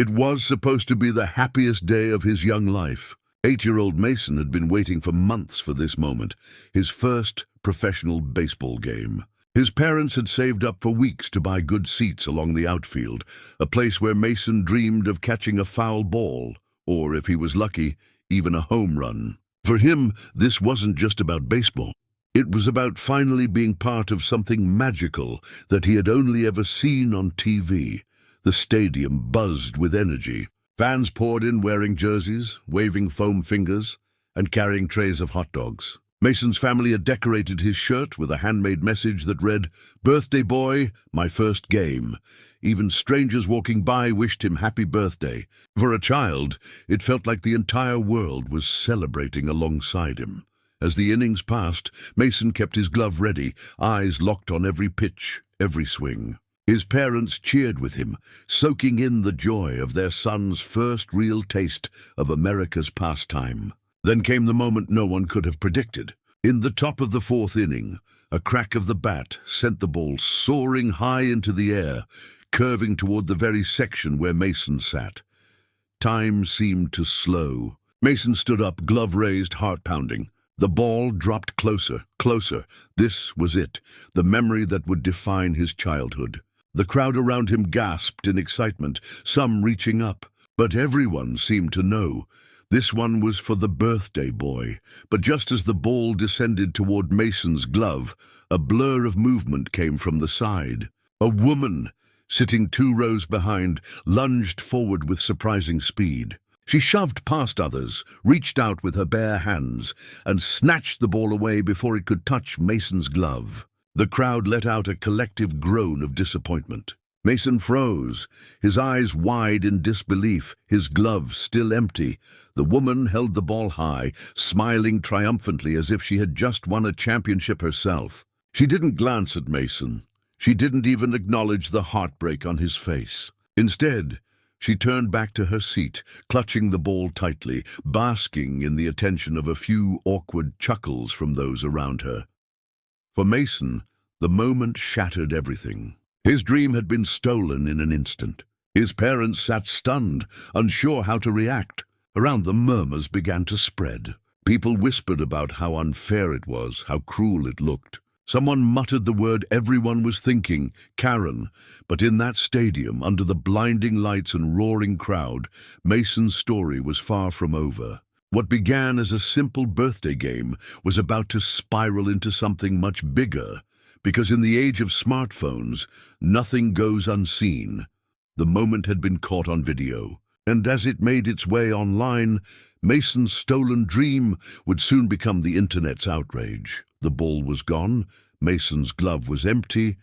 It was supposed to be the happiest day of his young life. 8-year-old Mason had been waiting for months for this moment, his first professional baseball game. His parents had saved up for weeks to buy good seats along the outfield, a place where Mason dreamed of catching a foul ball, or, if he was lucky, even a home run. For him, this wasn't just about baseball. It was about finally being part of something magical that he had only ever seen on TV. The stadium buzzed with energy. Fans poured in wearing jerseys, waving foam fingers, and carrying trays of hot dogs. Mason's family had decorated his shirt with a handmade message that read, "Birthday boy, my first game." Even strangers walking by wished him happy birthday. For a child, it felt like the entire world was celebrating alongside him. As the innings passed, Mason kept his glove ready, eyes locked on every pitch, every swing. His parents cheered with him, soaking in the joy of their son's first real taste of America's pastime. Then came the moment no one could have predicted. In the top of the fourth inning, a crack of the bat sent the ball soaring high into the air, curving toward the very section where Mason sat. Time seemed to slow. Mason stood up, glove raised, heart pounding. The ball dropped closer, closer. This was it, the memory that would define his childhood. The crowd around him gasped in excitement, some reaching up, but everyone seemed to know. This one was for the birthday boy. But just as the ball descended toward Mason's glove, a blur of movement came from the side. A woman, sitting 2 rows behind, lunged forward with surprising speed. She shoved past others, reached out with her bare hands, and snatched the ball away before it could touch Mason's glove. The crowd let out a collective groan of disappointment. Mason froze, his eyes wide in disbelief, his glove still empty. The woman held the ball high, smiling triumphantly as if she had just won a championship herself. She didn't glance at Mason. She didn't even acknowledge the heartbreak on his face. Instead, she turned back to her seat, clutching the ball tightly, basking in the attention of a few awkward chuckles from those around her. For Mason, the moment shattered everything. His dream had been stolen in an instant. His parents sat stunned, unsure how to react. Around them, murmurs began to spread. People whispered about how unfair it was, how cruel it looked. Someone muttered the word everyone was thinking, Karen. But in that stadium, under the blinding lights and roaring crowd, Mason's story was far from over. What began as a simple birthday game was about to spiral into something much bigger, because in the age of smartphones, nothing goes unseen. The moment had been caught on video, and as it made its way online, Mason's stolen dream would soon become the internet's outrage. The ball was gone, Mason's glove was empty,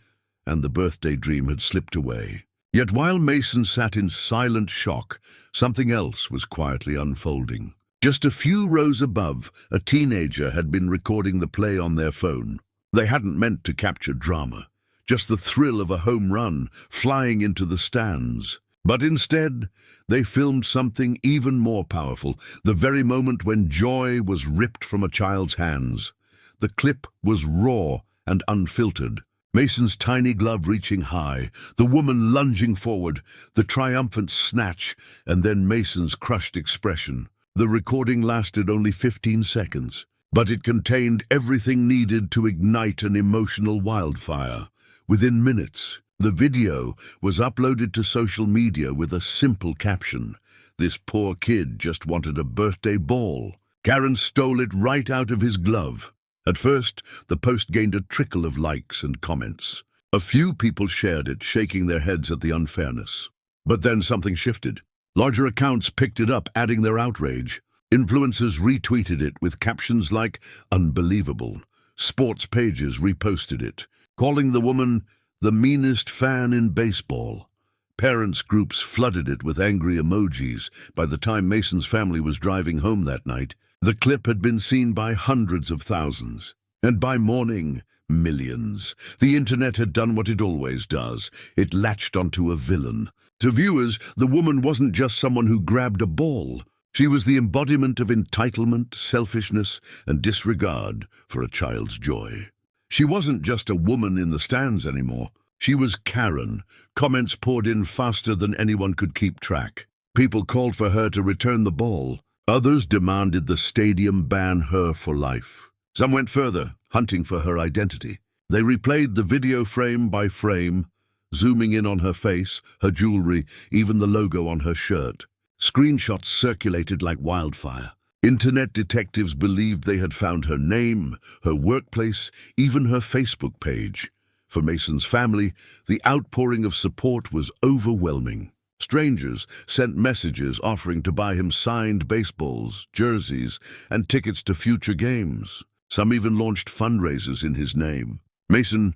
and the birthday dream had slipped away. Yet while Mason sat in silent shock, something else was quietly unfolding. Just a few rows above, a teenager had been recording the play on their phone. They hadn't meant to capture drama, just the thrill of a home run flying into the stands. But instead, they filmed something even more powerful, the very moment when joy was ripped from a child's hands. The clip was raw and unfiltered. Mason's tiny glove reaching high, the woman lunging forward, the triumphant snatch, and then Mason's crushed expression. The recording lasted only 15 seconds, but it contained everything needed to ignite an emotional wildfire. Within minutes, the video was uploaded to social media with a simple caption. "This poor kid just wanted a birthday ball." Karen stole it right out of his glove. At first, the post gained a trickle of likes and comments. A few people shared it, shaking their heads at the unfairness. But then something shifted. Larger accounts picked it up, adding their outrage. Influencers retweeted it with captions like, "Unbelievable." Sports pages reposted it, calling the woman the meanest fan in baseball. Parents' groups flooded it with angry emojis. By the time Mason's family was driving home that night, the clip had been seen by hundreds of thousands. And by morning, millions. The internet had done what it always does. It latched onto a villain. To viewers, the woman wasn't just someone who grabbed a ball. She was the embodiment of entitlement, selfishness, and disregard for a child's joy. She wasn't just a woman in the stands anymore. She was Karen. Comments poured in faster than anyone could keep track. People called for her to return the ball. Others demanded the stadium ban her for life. Some went further, hunting for her identity. They replayed the video frame by frame, zooming in on her face, her jewelry, even the logo on her shirt. Screenshots circulated like wildfire. Internet detectives believed they had found her name, her workplace, even her Facebook page. For Mason's family, the outpouring of support was overwhelming. Strangers sent messages offering to buy him signed baseballs, jerseys, and tickets to future games. Some even launched fundraisers in his name. Mason,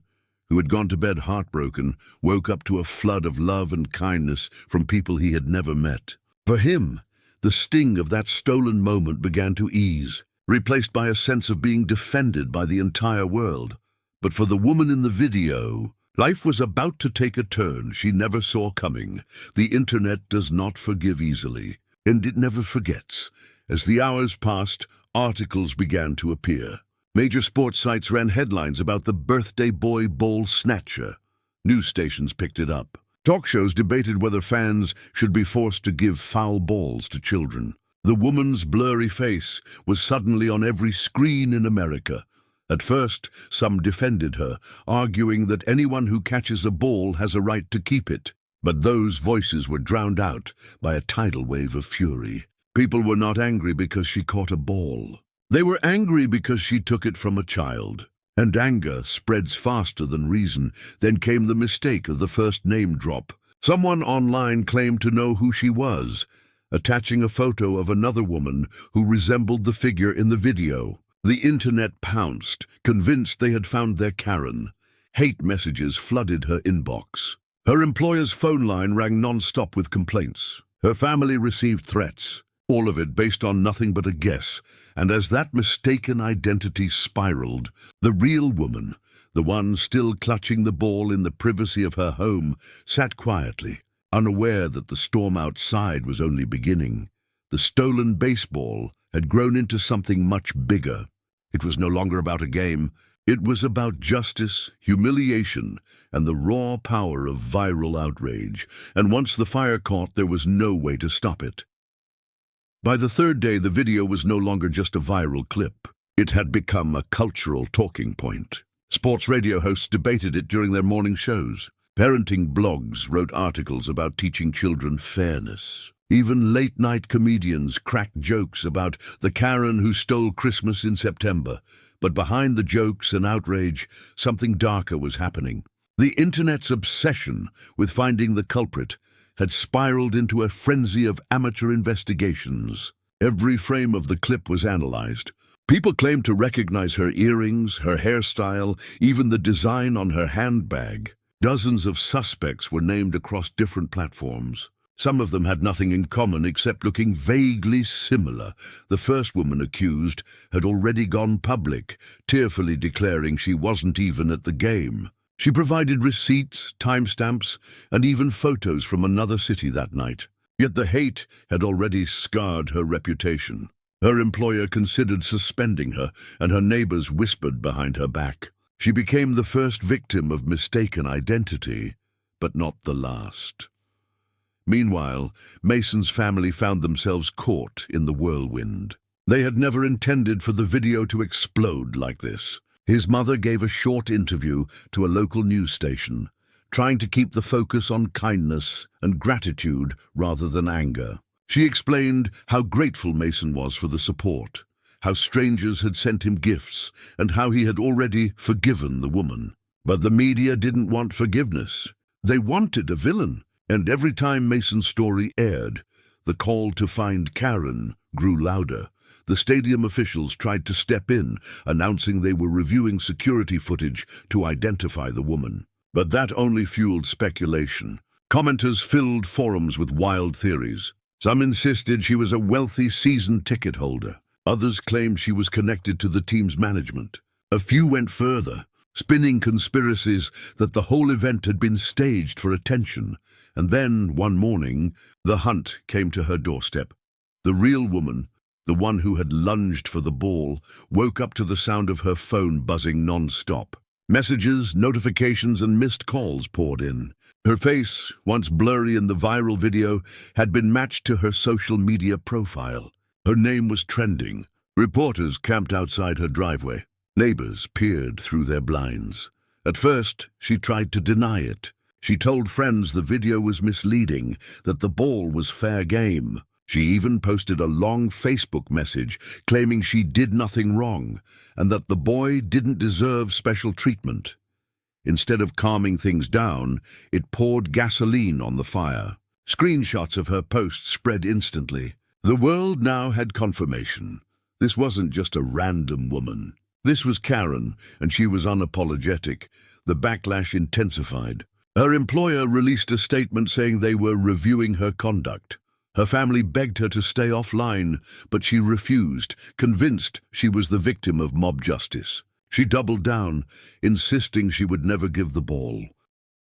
who had gone to bed heartbroken, woke up to a flood of love and kindness from people he had never met. For him, the sting of that stolen moment began to ease, replaced by a sense of being defended by the entire world. But for the woman in the video, life was about to take a turn she never saw coming. The internet does not forgive easily, and it never forgets. As the hours passed, articles began to appear. Major sports sites ran headlines about the birthday boy ball snatcher. News stations picked it up. Talk shows debated whether fans should be forced to give foul balls to children. The woman's blurry face was suddenly on every screen in America. At first, some defended her, arguing that anyone who catches a ball has a right to keep it. But those voices were drowned out by a tidal wave of fury. People were not angry because she caught a ball. They were angry because she took it from a child. And anger spreads faster than reason. Then came the mistake of the first name drop. Someone online claimed to know who she was, attaching a photo of another woman who resembled the figure in the video. The internet pounced, convinced they had found their Karen. Hate messages flooded her inbox. Her employer's phone line rang non-stop with complaints. Her family received threats, all of it based on nothing but a guess. And as that mistaken identity spiraled, the real woman, the one still clutching the ball in the privacy of her home, sat quietly, unaware that the storm outside was only beginning. The stolen baseball had grown into something much bigger. It was no longer about a game. It was about justice, humiliation, and the raw power of viral outrage. And once the fire caught, there was no way to stop it. By the third day, the video was no longer just a viral clip. It had become a cultural talking point. Sports radio hosts debated it during their morning shows. Parenting blogs wrote articles about teaching children fairness. Even late-night comedians cracked jokes about the Karen who stole Christmas in September. But behind the jokes and outrage, something darker was happening. The internet's obsession with finding the culprit had spiraled into a frenzy of amateur investigations. Every frame of the clip was analyzed. People claimed to recognize her earrings, her hairstyle, even the design on her handbag. Dozens of suspects were named across different platforms. Some of them had nothing in common except looking vaguely similar. The first woman accused had already gone public, tearfully declaring she wasn't even at the game. She provided receipts, timestamps, and even photos from another city that night. Yet the hate had already scarred her reputation. Her employer considered suspending her, and her neighbors whispered behind her back. She became the first victim of mistaken identity, but not the last. Meanwhile, Mason's family found themselves caught in the whirlwind. They had never intended for the video to explode like this. His mother gave a short interview to a local news station, trying to keep the focus on kindness and gratitude rather than anger. She explained how grateful Mason was for the support, how strangers had sent him gifts, and how he had already forgiven the woman. But the media didn't want forgiveness. They wanted a villain. And every time Mason's story aired, the call to find Karen grew louder. The stadium officials tried to step in, announcing they were reviewing security footage to identify the woman. But that only fueled speculation. Commenters filled forums with wild theories. Some insisted she was a wealthy season ticket holder. Others claimed she was connected to the team's management. A few went further, spinning conspiracies that the whole event had been staged for attention. And then, one morning, the hunt came to her doorstep. The real woman, the one who had lunged for the ball, woke up to the sound of her phone buzzing non-stop. Messages, notifications, and missed calls poured in. Her face, once blurry in the viral video, had been matched to her social media profile. Her name was trending. Reporters camped outside her driveway. Neighbors peered through their blinds. At first, she tried to deny it. She told friends the video was misleading, that the ball was fair game. She even posted a long Facebook message claiming she did nothing wrong and that the boy didn't deserve special treatment. Instead of calming things down, it poured gasoline on the fire. Screenshots of her post spread instantly. The world now had confirmation. This wasn't just a random woman. This was Karen, and she was unapologetic. The backlash intensified. Her employer released a statement saying they were reviewing her conduct. Her family begged her to stay offline, but she refused, convinced she was the victim of mob justice. She doubled down, insisting she would never give the ball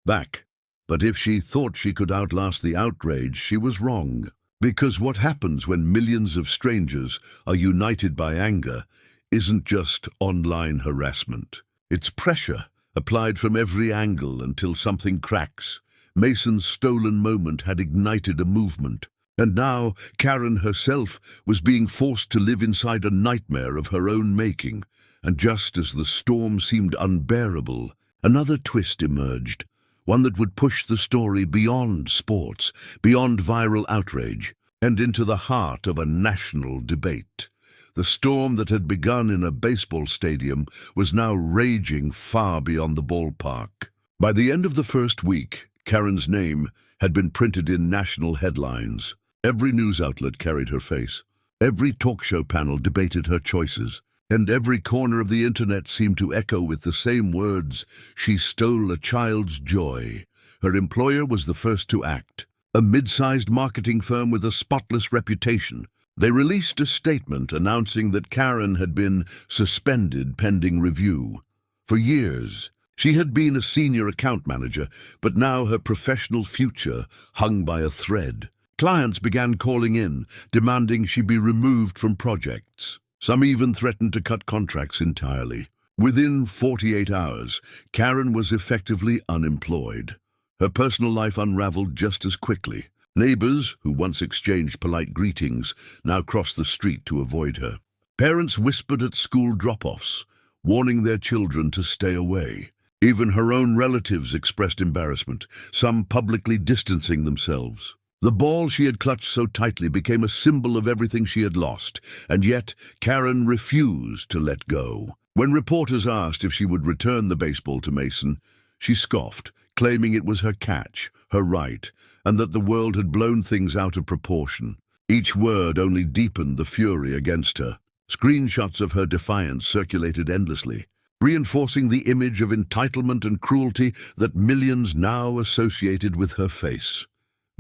back. But if she thought she could outlast the outrage, she was wrong. Because what happens when millions of strangers are united by anger isn't just online harassment. It's pressure, applied from every angle until something cracks. Mason's stolen moment had ignited a movement. And now Karen herself was being forced to live inside a nightmare of her own making. And just as the storm seemed unbearable, another twist emerged, one that would push the story beyond sports, beyond viral outrage, and into the heart of a national debate. The storm that had begun in a baseball stadium was now raging far beyond the ballpark. By the end of the first week, Karen's name had been printed in national headlines. Every news outlet carried her face. Every talk show panel debated her choices. And every corner of the internet seemed to echo with the same words, "She stole a child's joy." Her employer was the first to act. A mid-sized marketing firm with a spotless reputation. They released a statement announcing that Karen had been suspended pending review. For years, she had been a senior account manager, but now her professional future hung by a thread. Clients began calling in, demanding she be removed from projects. Some even threatened to cut contracts entirely. Within 48 hours, Karen was effectively unemployed. Her personal life unraveled just as quickly. Neighbors, who once exchanged polite greetings, now crossed the street to avoid her. Parents whispered at school drop-offs, warning their children to stay away. Even her own relatives expressed embarrassment, some publicly distancing themselves. The ball she had clutched so tightly became a symbol of everything she had lost, and yet Karen refused to let go. When reporters asked if she would return the baseball to Mason, she scoffed, claiming it was her catch, her right, and that the world had blown things out of proportion. Each word only deepened the fury against her. Screenshots of her defiance circulated endlessly, reinforcing the image of entitlement and cruelty that millions now associated with her face.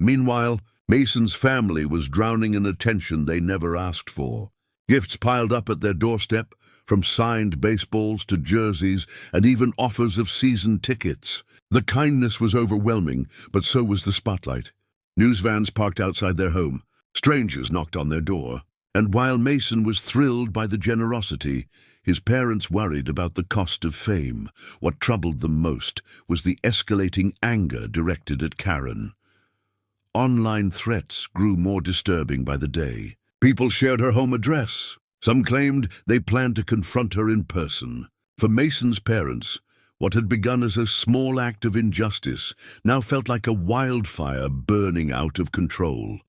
Meanwhile, Mason's family was drowning in attention they never asked for. Gifts piled up at their doorstep, from signed baseballs to jerseys and even offers of season tickets. The kindness was overwhelming, but so was the spotlight. News vans parked outside their home. Strangers knocked on their door. And while Mason was thrilled by the generosity, his parents worried about the cost of fame. What troubled them most was the escalating anger directed at Karen. Online threats grew more disturbing by the day. People shared her home address. Some claimed they planned to confront her in person. For Mason's parents, what had begun as a small act of injustice now felt like a wildfire burning out of control.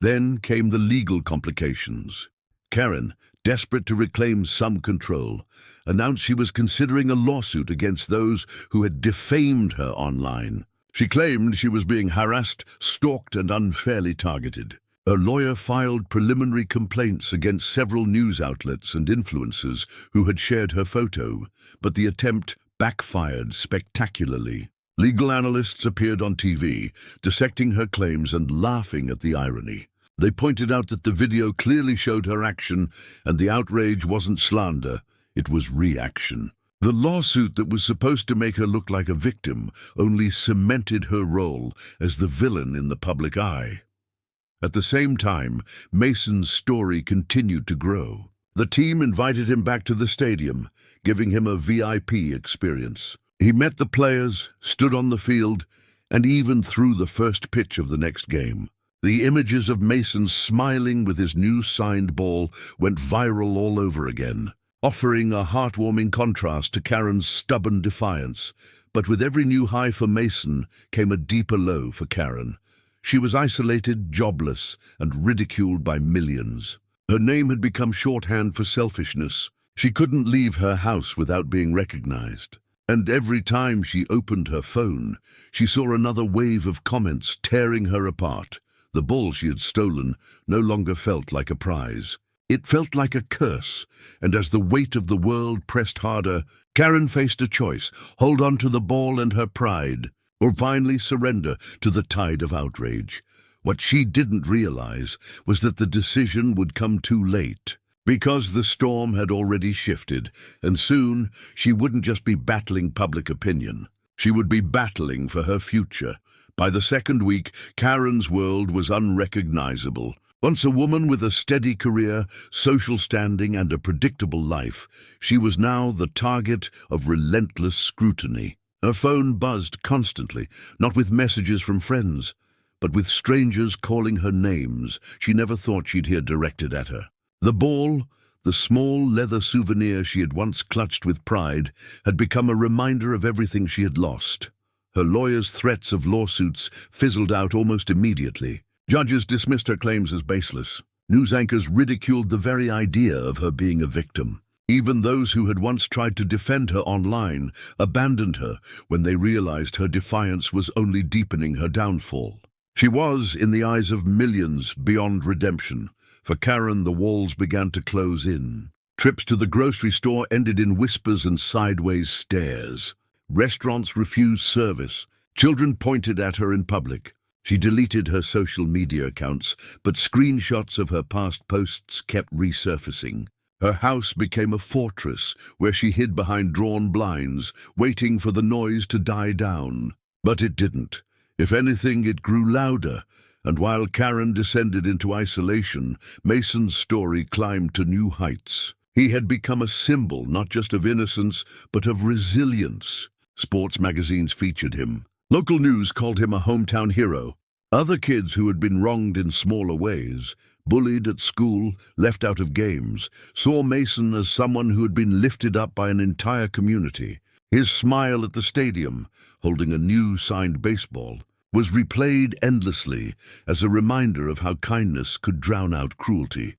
Then came the legal complications. Karen, desperate to reclaim some control, announced she was considering a lawsuit against those who had defamed her online. She claimed she was being harassed, stalked, and unfairly targeted. Her lawyer filed preliminary complaints against several news outlets and influencers who had shared her photo, but the attempt backfired spectacularly. Legal analysts appeared on TV, dissecting her claims and laughing at the irony. They pointed out that the video clearly showed her action, and the outrage wasn't slander, it was reaction. The lawsuit that was supposed to make her look like a victim only cemented her role as the villain in the public eye. At the same time, Mason's story continued to grow. The team invited him back to the stadium, giving him a VIP experience. He met the players, stood on the field, and even threw the first pitch of the next game. The images of Mason smiling with his new signed ball went viral all over again, offering a heartwarming contrast to Karen's stubborn defiance. But with every new high for Mason came a deeper low for Karen. She was isolated, jobless, and ridiculed by millions. Her name had become shorthand for selfishness. She couldn't leave her house without being recognized. And every time she opened her phone, she saw another wave of comments tearing her apart. The ball she had stolen no longer felt like a prize. It felt like a curse, and as the weight of the world pressed harder, Karen faced a choice: hold on to the ball and her pride, or finally surrender to the tide of outrage. What she didn't realize was that the decision would come too late, because the storm had already shifted, and soon she wouldn't just be battling public opinion. She would be battling for her future. By the second week, Karen's world was unrecognizable. Once a woman with a steady career, social standing, and a predictable life, she was now the target of relentless scrutiny. Her phone buzzed constantly, not with messages from friends, but with strangers calling her names she never thought she'd hear directed at her. The ball, the small leather souvenir she had once clutched with pride, had become a reminder of everything she had lost. Her lawyer's threats of lawsuits fizzled out almost immediately. Judges dismissed her claims as baseless. News anchors ridiculed the very idea of her being a victim. Even those who had once tried to defend her online abandoned her when they realized her defiance was only deepening her downfall. She was, in the eyes of millions, beyond redemption. For Karen, the walls began to close in. Trips to the grocery store ended in whispers and sideways stares. Restaurants refused service. Children pointed at her in public. She deleted her social media accounts, but screenshots of her past posts kept resurfacing. Her house became a fortress where she hid behind drawn blinds, waiting for the noise to die down. But it didn't. If anything, it grew louder, and while Karen descended into isolation, Mason's story climbed to new heights. He had become a symbol not just of innocence, but of resilience. Sports magazines featured him. Local news called him a hometown hero. Other kids who had been wronged in smaller ways, bullied at school, left out of games, saw Mason as someone who had been lifted up by an entire community. His smile at the stadium, holding a new signed baseball, was replayed endlessly as a reminder of how kindness could drown out cruelty.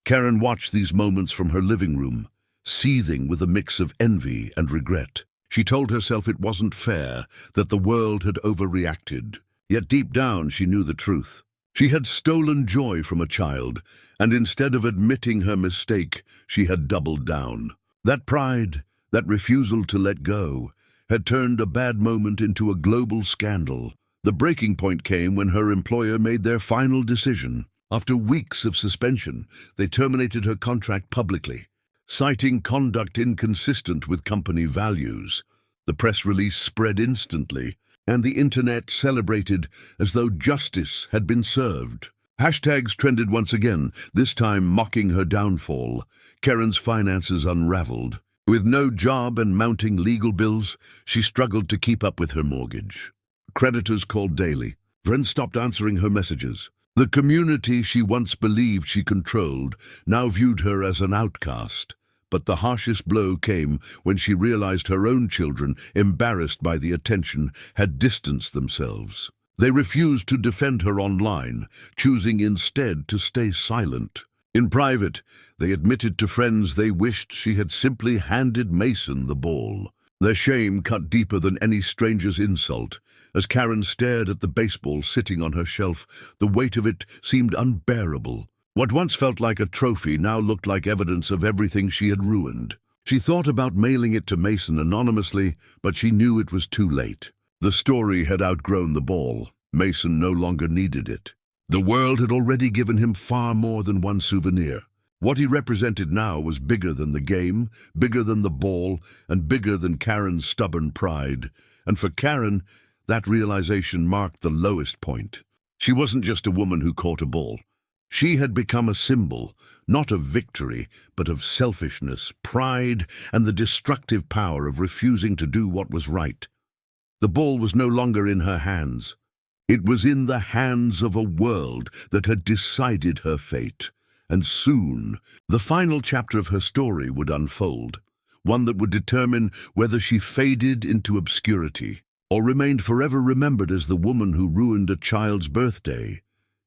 Karen watched these moments from her living room, seething with a mix of envy and regret. She told herself it wasn't fair, that the world had overreacted. Yet deep down she knew the truth. She had stolen joy from a child, and instead of admitting her mistake, she had doubled down. That pride, that refusal to let go, had turned a bad moment into a global scandal. The breaking point came when her employer made their final decision. After weeks of suspension, they terminated her contract publicly, citing conduct inconsistent with company values. The press release spread instantly, and the internet celebrated as though justice had been served. Hashtags trended once again, this time mocking her downfall. Karen's finances unraveled. With no job and mounting legal bills, she struggled to keep up with her mortgage. Creditors called daily. Friends stopped answering her messages. The community she once believed she controlled now viewed her as an outcast. But the harshest blow came when she realized her own children, embarrassed by the attention, had distanced themselves. They refused to defend her online, choosing instead to stay silent. In private, they admitted to friends they wished she had simply handed Mason the ball. Their shame cut deeper than any stranger's insult. As Karen stared at the baseball sitting on her shelf, the weight of it seemed unbearable. What once felt like a trophy now looked like evidence of everything she had ruined. She thought about mailing it to Mason anonymously, but she knew it was too late. The story had outgrown the ball. Mason no longer needed it. The world had already given him far more than one souvenir. What he represented now was bigger than the game, bigger than the ball, and bigger than Karen's stubborn pride. And for Karen, that realization marked the lowest point. She wasn't just a woman who caught a ball. She had become a symbol, not of victory, but of selfishness, pride, and the destructive power of refusing to do what was right. The ball was no longer in her hands. It was in the hands of a world that had decided her fate. And soon, the final chapter of her story would unfold, one that would determine whether she faded into obscurity or remained forever remembered as the woman who ruined a child's birthday.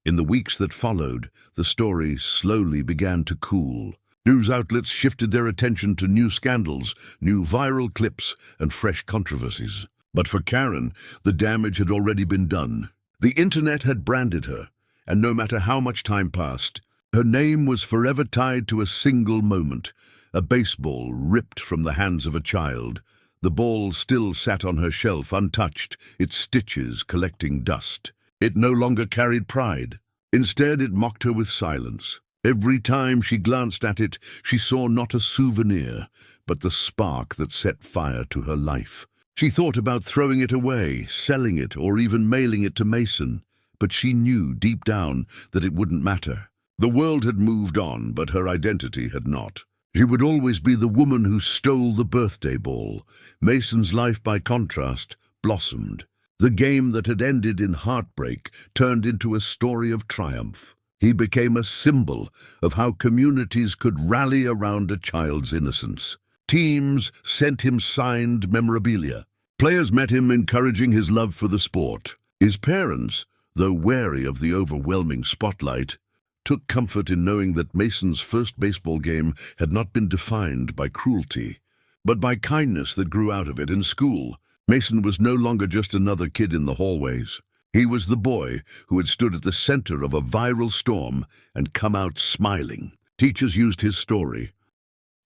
In the weeks that followed, the story slowly began to cool. News outlets shifted their attention to new scandals, new viral clips, and fresh controversies. But for Karen, the damage had already been done. The internet had branded her, and no matter how much time passed, her name was forever tied to a single moment, a baseball ripped from the hands of a child. The ball still sat on her shelf untouched, its stitches collecting dust. It no longer carried pride. Instead, it mocked her with silence. Every time she glanced at it, she saw not a souvenir, but the spark that set fire to her life. She thought about throwing it away, selling it, or even mailing it to Mason, but she knew deep down that it wouldn't matter. The world had moved on, but her identity had not. She would always be the woman who stole the birthday ball. Mason's life, by contrast, blossomed. The game that had ended in heartbreak turned into a story of triumph. He became a symbol of how communities could rally around a child's innocence. Teams sent him signed memorabilia. Players met him encouraging his love for the sport. His parents, though wary of the overwhelming spotlight, took comfort in knowing that Mason's first baseball game had not been defined by cruelty, but by kindness that grew out of it. In school, Mason was no longer just another kid in the hallways. He was the boy who had stood at the center of a viral storm and come out smiling. Teachers used his story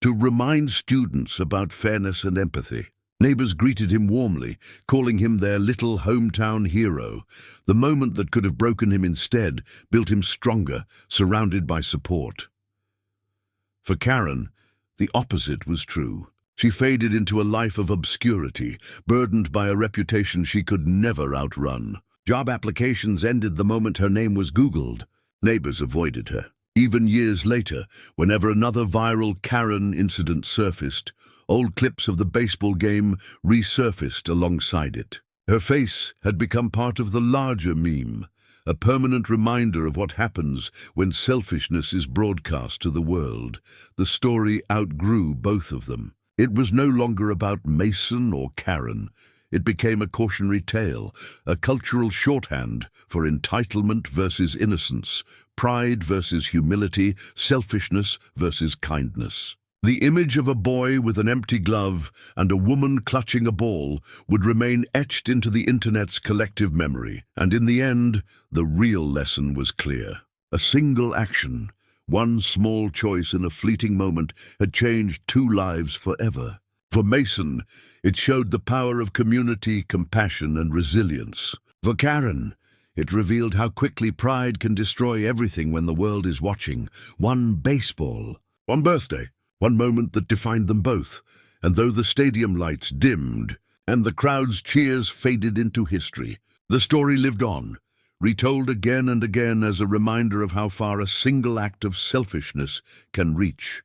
to remind students about fairness and empathy. Neighbors greeted him warmly, calling him their little hometown hero. The moment that could have broken him instead built him stronger, surrounded by support. For Karen, the opposite was true. She faded into a life of obscurity, burdened by a reputation she could never outrun. Job applications ended the moment her name was Googled. Neighbors avoided her. Even years later, whenever another viral Karen incident surfaced, old clips of the baseball game resurfaced alongside it. Her face had become part of the larger meme, a permanent reminder of what happens when selfishness is broadcast to the world. The story outgrew both of them. It was no longer about Mason or Karen. It became a cautionary tale, a cultural shorthand for entitlement versus innocence, pride versus humility, selfishness versus kindness. The image of a boy with an empty glove and a woman clutching a ball would remain etched into the internet's collective memory. And in the end, the real lesson was clear. A single action, one small choice in a fleeting moment, had changed two lives forever. For Mason, it showed the power of community, compassion, and resilience. For Karen, it revealed how quickly pride can destroy everything when the world is watching. One baseball, one birthday, one moment that defined them both. And though the stadium lights dimmed and the crowd's cheers faded into history, the story lived on, retold again and again as a reminder of how far a single act of selfishness can reach.